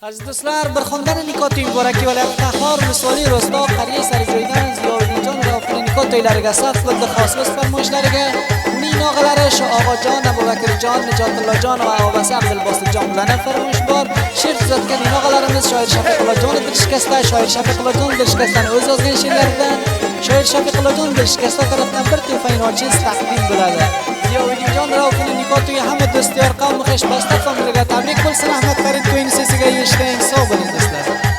از دوستlar bir xondan nikoh to'yi muborakki viloyat Qahhor misoli Ro'sto qariya Sarijoydan Ziyovuddinjon Raufning nikoh to'ylariga saf qildi xoslos farmoyishlariga uning og'alari shu Og'ajon, Abubakirjon, Nijotullajon va og'asi Abdulbosiljon bilan farmoyish bor. She'r tuzatgan og'alarimiz shoir Shafiqullajon Dilshikasta, shoir Shafiqullajon Dilshikastani o'z yozgan she'rlaridan shoir Shafiqullajon Dilshikasta tarafdan bir to'fa inochiz taqdim bo'ladi. Ziyovuddinjon Raufning nikoh to'yi hamma do'stlar qavm xeshbasta familiyaga tabrik bo'lsin. Ahmad Farid to'yini sesiga eshitgan sog' bo'ling do'stlar.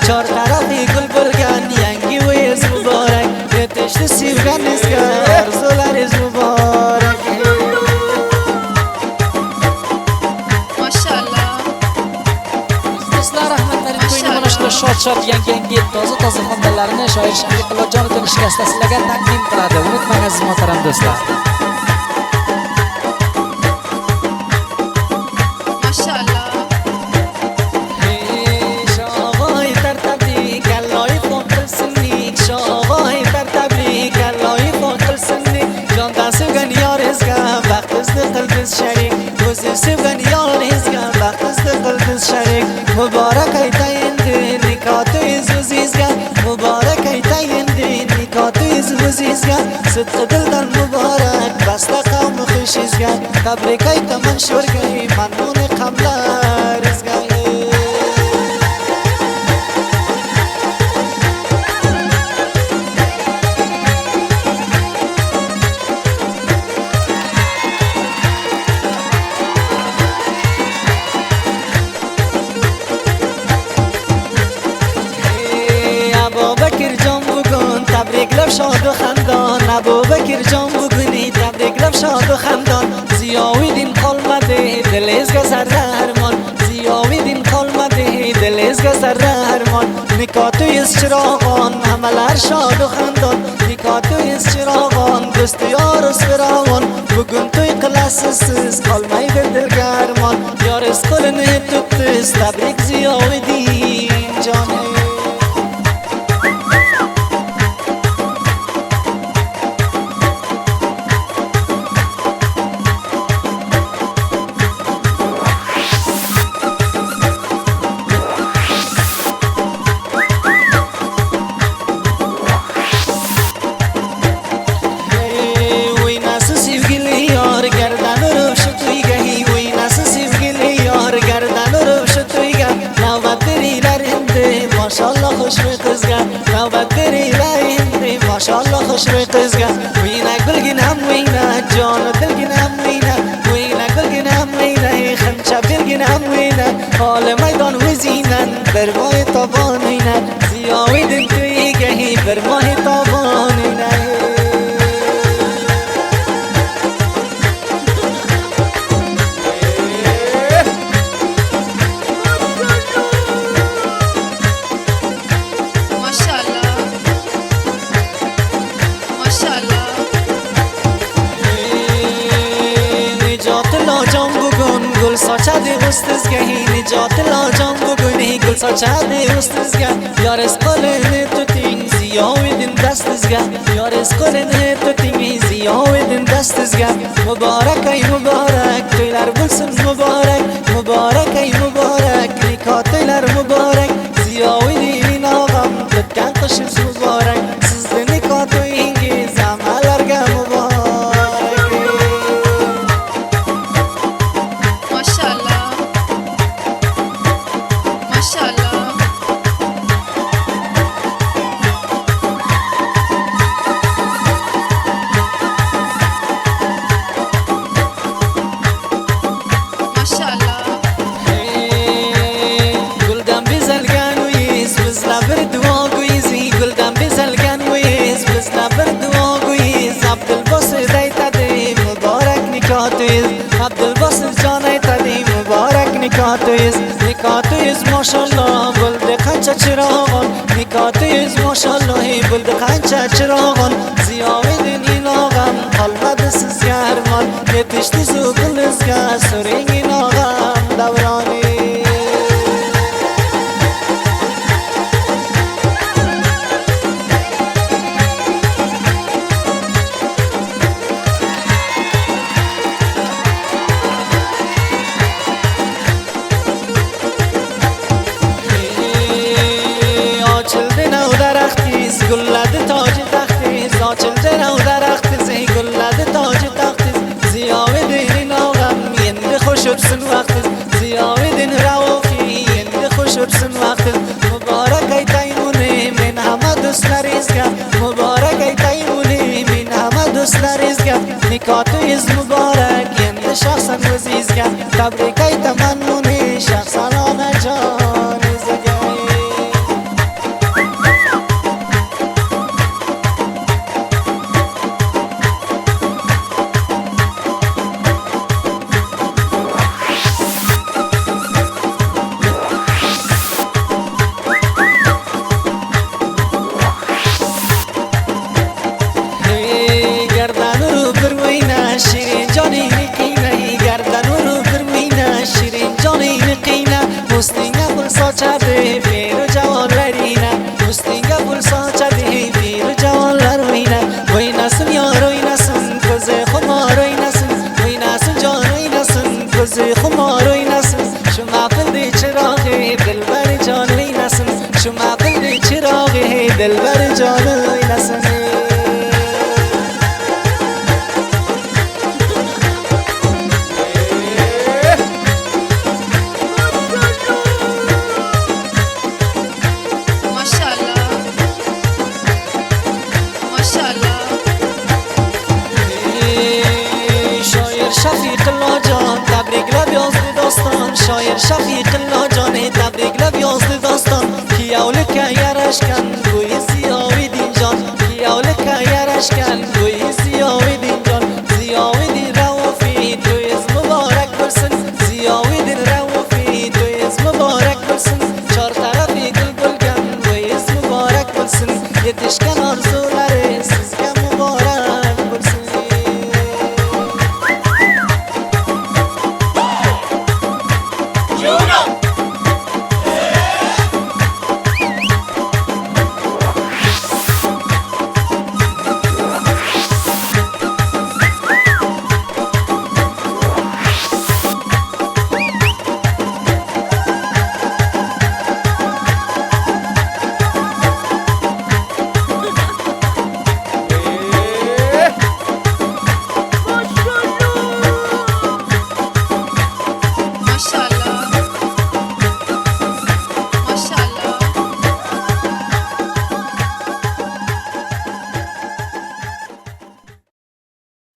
چار طرفی گل برگن ینگی و از مبارک یتشت سیبگن نزگر زولر از مبارک ماشاءالله دوستlar Ahmad Farid to'yini mana shunday shod yangi toza xonadonlarini shoir Shafiqullajon Dilshikasta sizlarga taqdim qiladi. Unutmang aziz muhtaram do'stlar. مبارک ایتایند نکات عزیزگان مبارک ایتایند نکات عزیزگان صدق دلدان مبارک بسته قوم خوشیزگان تبریک ایت منشور گی ممنون قملا رزگان تبریک شاد و خندان ابوبکر جان بگونی تبریک شاد و خندان زیاویدین قلمده دل از گذر رحمان زیاویدین قلمده دل از گذر رحمان نکاتوی از چراغان هملر شاد و خندان نکاتوی از چراغان دوست یار از فراوان بگون توی قلسسز قلمه به دلگرمان یار از قلنه توتز تبریک زیاویدین جانه ماشاءالله خوش روی قزگان نوبت بری لایندی ماشاءالله خوش روی قزگان وینک بلگین هم وینک جان دلگین هم وینک وینک بلگین هم وینک خمچه بلگین هم وینک حال میدان وزینن بر ماه تابان وینک زیاویدن توی گهی بر ماه تابان وینک ساچه استزگهی نجات لاجان بگونی گل ساچه استزگه یار از قلن تو تین زیاویدین دستزگه یار از قلن تو تین زیاویدین دستزگه مبارک ای مبارک تویلر بلسن مبارک مبارک ای مبارک نکات تویلر مبارک زیاویدین آغام دکن قشز مبارک سزد نکات و اینگیز عملرگه مبارک Abdülbasır canay tadi mübarek nikatıyız Nikatıyız maşallah Gül de kaça çırağı چراغان نیکاتیز ماشالله بلد قنچه چراغان زیاوی دین آغم قلبت سز گرمان یتشتی زو بلزگه سرین آغم دورانی گلد تاج تختیز آچل نو درختیز گلد تاج تختیز زیاوی دین آغم ینده خوشب سن وقتیز زیاوی دین روافی ینده خوشب سن وقتیز مبارک ای تیمونه من همه دوست نریزگم مبارک ای تیمونه من همه دوست نریزگم نکاتیز مبارک ینده شخصا وزیزگم تبریک ای تمنونه شخصا آن جان شیرین جانی نقینه گردن رو برمینه شیرین جانی نقینه مستینگه پل ساچه ده فیر جوان لرینه مستینگه پل ساچه ده فیر جوان لرینه وی نسن یاروی نسن کزه خماروی نسن وی نسن جانوی نسن کزه خماروی نسن شما قلد چراغی دلبر جانوی نسن شما قلد چراغی دلبر جانوی نسن شفیق الله جان تبریک لب یازد داستان شایر شفیق الله جان تبریک لب یازد داستان کی اول که یرش کن